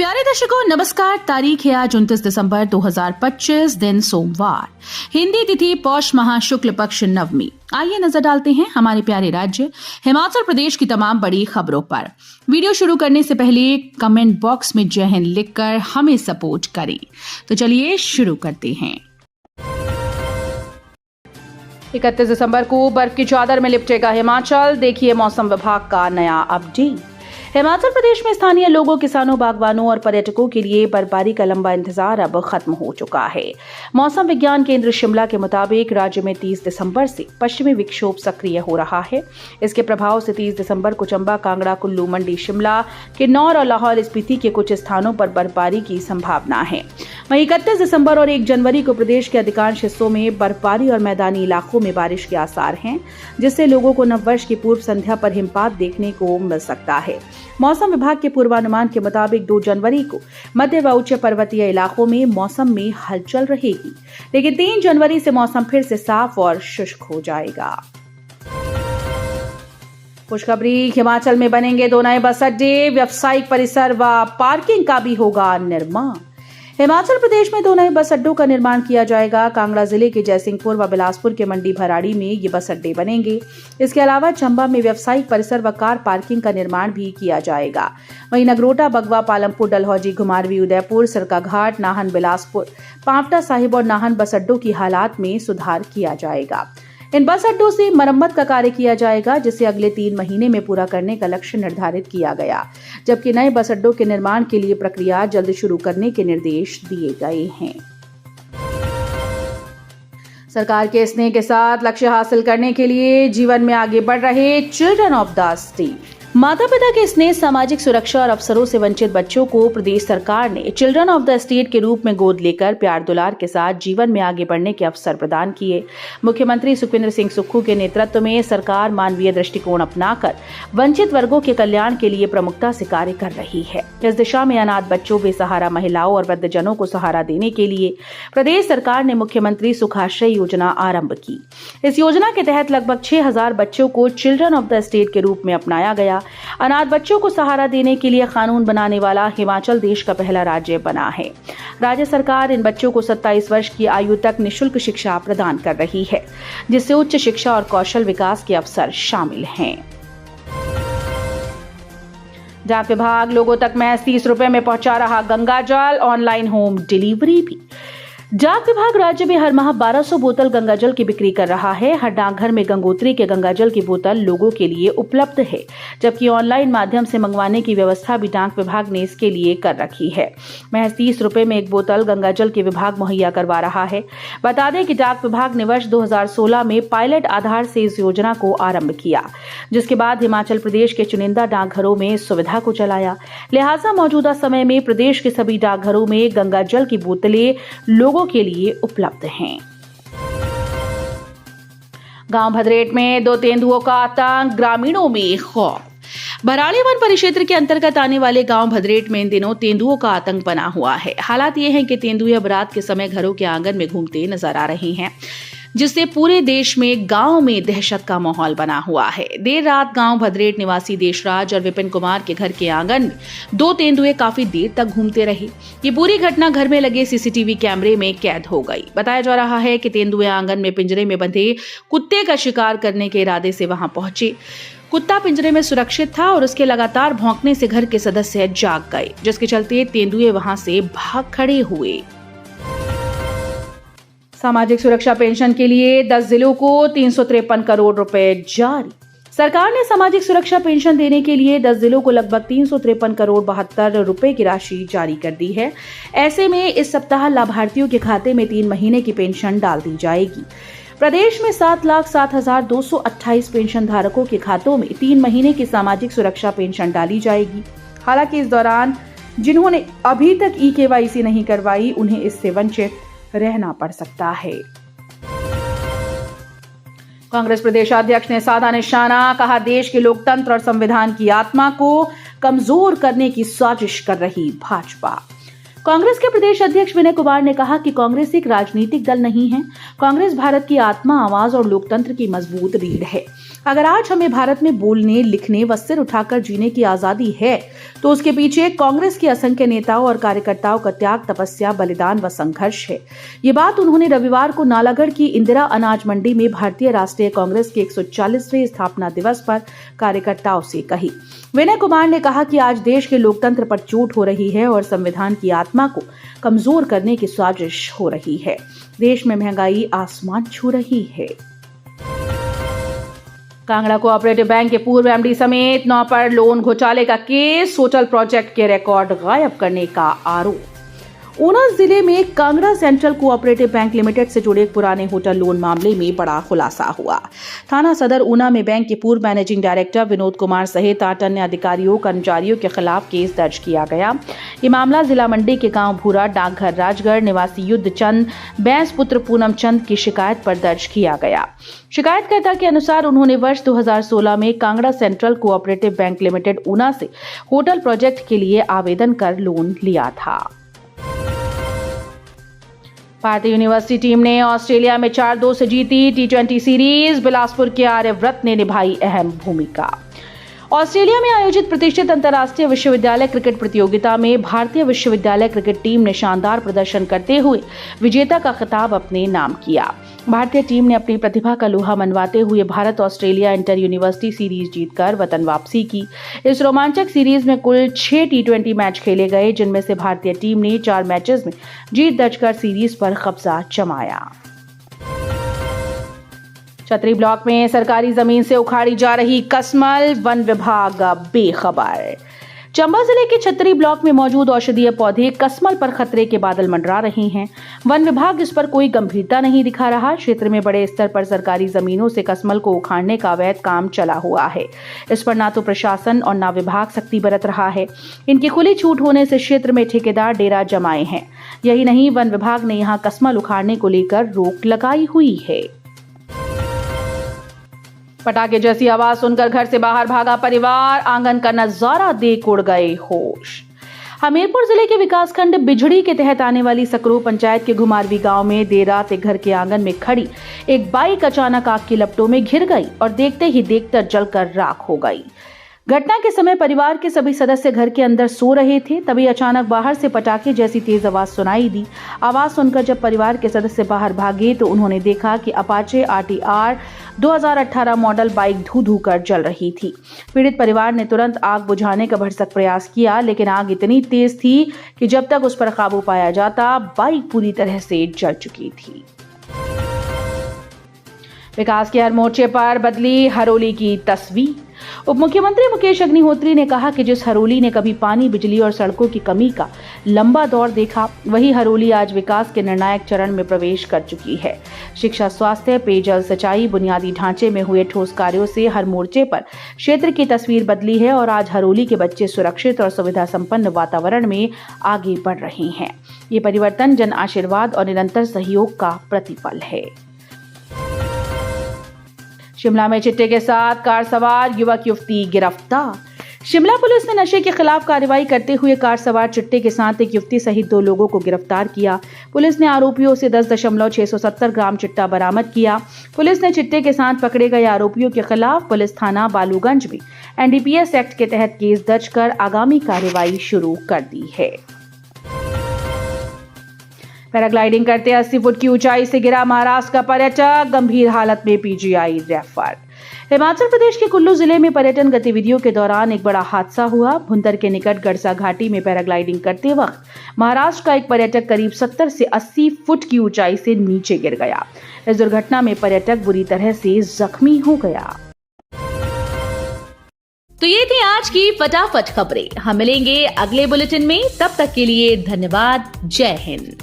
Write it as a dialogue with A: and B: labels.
A: प्यारे दर्शकों नमस्कार। तारीख है आज 29 दिसंबर 2025, दिन सोमवार, हिंदी तिथि पौष माह शुक्ल पक्ष नवमी। आइए नजर डालते हैं हमारे प्यारे राज्य हिमाचल प्रदेश की तमाम बड़ी खबरों पर। वीडियो शुरू करने से पहले कमेंट बॉक्स में जय हिंद लिखकर हमें सपोर्ट करें। तो चलिए शुरू करते हैं। 31 दिसंबर को बर्फ की चादर में लिपटेगा हिमाचल। देखिए मौसम विभाग का नया अपडेट। हिमाचल प्रदेश में स्थानीय लोगों, किसानों, बागवानों और पर्यटकों के लिए बर्फबारी का लंबा इंतजार अब खत्म हो चुका है। मौसम विज्ञान केंद्र शिमला के मुताबिक राज्य में 30 दिसंबर से पश्चिमी विक्षोभ सक्रिय हो रहा है। इसके प्रभाव से 30 दिसंबर को चंबा, कांगड़ा, कुल्लू, मंडी, शिमला, किन्नौर और लाहौल स्पीति के कुछ स्थानों पर बर्फबारी की संभावना है। वहीं 31 दिसंबर और 1 जनवरी को प्रदेश के अधिकांश हिस्सों में बर्फबारी और मैदानी इलाकों में बारिश के आसार हैं, जिससे लोगों को नववर्ष की पूर्व संध्या पर हिमपात देखने को मिल सकता है। मौसम विभाग के पूर्वानुमान के मुताबिक 2 जनवरी को मध्य व उच्च पर्वतीय इलाकों में मौसम में हलचल रहेगी, लेकिन 3 जनवरी से मौसम फिर से साफ और शुष्क हो जाएगा। खुशखबरी, हिमाचल में बनेंगे 2 नए बस अड्डे, व्यावसायिक परिसर व पार्किंग का भी होगा निर्माण। हिमाचल प्रदेश में 2 नए बस अड्डों का निर्माण किया जाएगा। कांगड़ा जिले के जयसिंहपुर व बिलासपुर के मंडी भराड़ी में ये बस अड्डे बनेंगे। इसके अलावा चंबा में व्यावसायिक परिसर व कार पार्किंग का निर्माण भी किया जाएगा। वहीं नगरोटा, बगवा, पालमपुर, डलहौजी, घुमारवी, उदयपुर, सरकाघाट, नाहन, बिलासपुर, पांवटा साहिब और नाहन बस अड्डों की हालात में सुधार किया जाएगा। इन बस अड्डों से मरम्मत का कार्य किया जाएगा, जिसे अगले 3 महीने में पूरा करने का लक्ष्य निर्धारित किया गया, जबकि नए बस अड्डों के निर्माण के लिए प्रक्रिया जल्द शुरू करने के निर्देश दिए गए हैं। सरकार के स्नेह के साथ लक्ष्य हासिल करने के लिए जीवन में आगे बढ़ रहे चिल्ड्रन ऑफ द स्टेट। माता पिता के स्नेह, सामाजिक सुरक्षा और अवसरों से वंचित बच्चों को प्रदेश सरकार ने चिल्ड्रन ऑफ द स्टेट के रूप में गोद लेकर प्यार दुलार के साथ जीवन में आगे बढ़ने के अवसर प्रदान किए। मुख्यमंत्री सुखविंदर सिंह सुक्खू के नेतृत्व में सरकार मानवीय दृष्टिकोण अपनाकर वंचित वर्गों के कल्याण के लिए प्रमुखता से कार्य कर रही है। इस दिशा में अनाथ बच्चों, बेसहारा महिलाओं और वृद्धजनों को सहारा देने के लिए प्रदेश सरकार ने मुख्यमंत्री सुखाश्रय योजना आरंभ की। इस योजना के तहत लगभग 6000 बच्चों को चिल्ड्रन ऑफ द स्टेट के रूप में अपनाया गया। अनाथ बच्चों को सहारा देने के लिए कानून बनाने वाला हिमाचल देश का पहला राज्य बना है। राज्य सरकार इन बच्चों को 27 वर्ष की आयु तक निःशुल्क शिक्षा प्रदान कर रही है, जिससे उच्च शिक्षा और कौशल विकास के अवसर शामिल हैं। डाक विभाग लोगों तक महज 30 रुपए में पहुंचा रहा गंगा जल, ऑनलाइन होम डिलीवरी भी। डाक विभाग राज्य में हर माह 1200 बोतल गंगाजल की बिक्री कर रहा है। हर डाकघर में गंगोत्री के गंगाजल की बोतल लोगों के लिए उपलब्ध है, जबकि ऑनलाइन माध्यम से मंगवाने की व्यवस्था भी डाक विभाग ने इसके लिए कर रखी है। महज 30 रुपए में 1 बोतल गंगाजल के विभाग मुहैया करवा रहा है। बता दें कि डाक विभाग ने वर्ष 2016 में पायलट आधार से इस योजना को आरंभ किया, जिसके बाद हिमाचल प्रदेश के चुनिंदा डाकघरों में इस सुविधा को चलाया। लिहाजा मौजूदा समय में प्रदेश के सभी डाकघरों में गंगाजल की बोतलें लोगों के लिए उपलब्ध हैं। गांव भदरेट में 2 तेंदुओं का आतंक, ग्रामीणों में खौफ। भराड़ी वन परिक्षेत्र के अंतर्गत आने वाले गांव भदरेट में इन दिनों तेंदुओं का आतंक बना हुआ है। हालात ये हैं कि तेंदुए अब रात के समय घरों के आंगन में घूमते नजर आ रहे हैं, जिससे पूरे देश में गांव में दहशत का माहौल बना हुआ है। देर रात गांव भदरेट निवासी देशराज और विपिन कुमार के घर के आंगन में 2 तेंदुए काफी देर तक घूमते रहे। ये पूरी घटना घर में लगे सीसीटीवी कैमरे में कैद हो गई। बताया जा रहा है कि तेंदुए आंगन में पिंजरे में बंधे कुत्ते का शिकार करने के इरादे से वहां पहुंचे। कुत्ता पिंजरे में सुरक्षित था और उसके लगातार भौंकने से घर के सदस्य जाग गए, जिसके चलते तेंदुए वहां से भाग खड़े हुए। सामाजिक सुरक्षा पेंशन के लिए 10 जिलों को 353 करोड़ रुपए जारी। सरकार ने सामाजिक सुरक्षा पेंशन देने के लिए 10 जिलों को लगभग 353 करोड़ 72 रुपए की राशि जारी कर दी है। ऐसे में इस सप्ताह लाभार्थियों के खाते में 3 महीने की पेंशन डाल दी जाएगी। प्रदेश में 7,07,228 पेंशन धारकों के खातों में 3 महीने की सामाजिक सुरक्षा पेंशन डाली जाएगी। हालांकि इस दौरान जिन्होंने अभी तक ई-केवाईसी नहीं करवाई, उन्हें इससे वंचित रहना पड़ सकता है। कांग्रेस प्रदेशाध्यक्ष ने साधा निशाना, कहा देश के लोकतंत्र और संविधान की आत्मा को कमजोर करने की साजिश कर रही भाजपा। कांग्रेस के प्रदेश अध्यक्ष विनय कुमार ने कहा कि कांग्रेस एक राजनीतिक दल नहीं है। कांग्रेस भारत की आत्मा, आवाज और लोकतंत्र की मजबूत रीढ़ है। अगर आज हमें भारत में बोलने, लिखने व सिर उठाकर जीने की आजादी है तो उसके पीछे कांग्रेस के असंख्य नेताओं और कार्यकर्ताओं का त्याग, तपस्या, बलिदान व संघर्ष है। ये बात उन्होंने रविवार को नालागढ़ की इंदिरा अनाज मंडी में भारतीय राष्ट्रीय कांग्रेस के 140वें स्थापना दिवस पर कार्यकर्ताओं से कही। विनय कुमार ने कहा कि आज देश के लोकतंत्र पर चोट हो रही है और संविधान की आत्मा को कमजोर करने की साजिश हो रही है। देश में महंगाई आसमान छू रही है। कांगड़ा कोऑपरेटिव बैंक के पूर्व एमडी समेत 9 पर लोन घोटाले का केस, होटल प्रोजेक्ट के रिकॉर्ड गायब करने का आरोप। ऊना जिले में Kangra central cooperative bank limited से जुड़े एक पुराने होटल लोन मामले में बड़ा खुलासा हुआ। थाना सदर ऊना में बैंक के पूर्व मैनेजिंग डायरेक्टर विनोद कुमार सहित 8 अन्य अधिकारियों, कर्मचारियों के खिलाफ केस दर्ज किया गया। ये मामला जिला मंडी के गांव भूरा, डाकघर राजगढ़ निवासी युद्ध चंद, बैंस पुत्र पूनम चंद की शिकायत पर दर्ज किया गया। शिकायतकर्ता के अनुसार उन्होंने वर्ष 2016 में Kangra central cooperative bank limited Una से होटल प्रोजेक्ट के लिए आवेदन कर लोन लिया था। भारतीय यूनिवर्सिटी टीम ने ऑस्ट्रेलिया में 4-2 से जीती T20 सीरीज। बिलासपुर के आर्यव्रत ने निभाई अहम भूमिका। ऑस्ट्रेलिया में आयोजित प्रतिष्ठित अंतर्राष्ट्रीय विश्वविद्यालय क्रिकेट प्रतियोगिता में भारतीय विश्वविद्यालय क्रिकेट टीम ने शानदार प्रदर्शन करते हुए विजेता का खिताब अपने नाम किया। भारतीय टीम ने अपनी प्रतिभा का लोहा मनवाते हुए Bharat Australia inter university series जीतकर वतन वापसी की। इस रोमांचक सीरीज में कुल 6 T20 मैच खेले गए, जिनमें से भारतीय टीम ने 4 मैचेस में जीत दर्ज कर सीरीज पर कब्जा जमाया। छतरी ब्लॉक में सरकारी जमीन से उखाड़ी जा रही कसमल, वन विभाग बेखबर। चंबा जिले के छतरी ब्लॉक में मौजूद औषधीय पौधे कसमल पर खतरे के बादल मंडरा रहे हैं। वन विभाग इस पर कोई गंभीरता नहीं दिखा रहा। क्षेत्र में बड़े स्तर पर सरकारी जमीनों से कसमल को उखाड़ने का अवैध काम चला हुआ है। इस पर ना तो प्रशासन और ना विभाग सख्ती बरत रहा है। इनकी खुली छूट होने से क्षेत्र में ठेकेदार डेरा जमाए हैं। यही नहीं, वन विभाग ने यहाँ कसमल उखाड़ने को लेकर रोक लगाई हुई है। पटाखे जैसी आवाज सुनकर घर से बाहर भागा परिवार, आंगन का नजारा देख उड़ गए होश। हमीरपुर जिले के विकासखंड बिझड़ी के तहत आने वाली सकरो पंचायत के घुमारवी गांव में देर रात एक घर के आंगन में खड़ी एक बाइक अचानक आग की लपटों में घिर गई और देखते ही देखते जलकर राख हो गई। घटना के समय परिवार के सभी सदस्य घर के अंदर सो रहे थे। तभी अचानक बाहर से पटाखे जैसी तेज आवाज सुनाई दी। आवाज सुनकर जब परिवार के सदस्य बाहर भागे तो उन्होंने देखा कि अपाचे RTR 2018 मॉडल बाइक धू कर जल रही थी। पीड़ित परिवार ने तुरंत आग बुझाने का भरसक प्रयास किया, लेकिन आग इतनी तेज थी कि जब तक उस पर काबू पाया जाता, बाइक पूरी तरह से जल चुकी थी। विकास के हर मोर्चे पर बदली हरोली की तस्वीर। उप मुख्यमंत्री मुकेश अग्निहोत्री ने कहा कि जिस हरोली ने कभी पानी, बिजली और सड़कों की कमी का लंबा दौर देखा, वही हरोली आज विकास के निर्णायक चरण में प्रवेश कर चुकी है। शिक्षा, स्वास्थ्य, पेयजल, सिंचाई, बुनियादी ढांचे में हुए ठोस कार्यों से हर मोर्चे पर क्षेत्र की तस्वीर बदली है और आज हरोली के बच्चे सुरक्षित और सुविधा संपन्न वातावरण में आगे बढ़ रहे हैं। ये परिवर्तन जन आशीर्वाद और निरंतर सहयोग का प्रतिफल है। शिमला में चिट्टे के साथ कार सवार युवक युवती गिरफ्तार। शिमला पुलिस ने नशे के खिलाफ कार्रवाई करते हुए कार सवार चिट्टे के साथ एक युवती सहित 2 लोगों को गिरफ्तार किया। पुलिस ने आरोपियों से 10.670 ग्राम चिट्टा बरामद किया। पुलिस ने चिट्टे के साथ पकड़े गए आरोपियों के खिलाफ पुलिस थाना बालूगंज में NDPS एक्ट के तहत केस दर्ज कर आगामी कार्रवाई शुरू कर दी है। पैराग्लाइडिंग करते 80 फुट की ऊंचाई से गिरा महाराष्ट्र का पर्यटक, गंभीर हालत में PGI रेफर। हिमाचल प्रदेश के कुल्लू जिले में पर्यटन गतिविधियों के दौरान एक बड़ा हादसा हुआ। भुंतर के निकट गड़सा घाटी में पैराग्लाइडिंग करते वक्त महाराष्ट्र का एक पर्यटक करीब 70 से 80 फुट की ऊंचाई से नीचे गिर गया। इस दुर्घटना में पर्यटक बुरी तरह से जख्मी हो गया।
B: तो ये थी आज की फटाफट खबरें। हम मिलेंगे अगले बुलेटिन में, तब तक के लिए धन्यवाद। जय हिंद।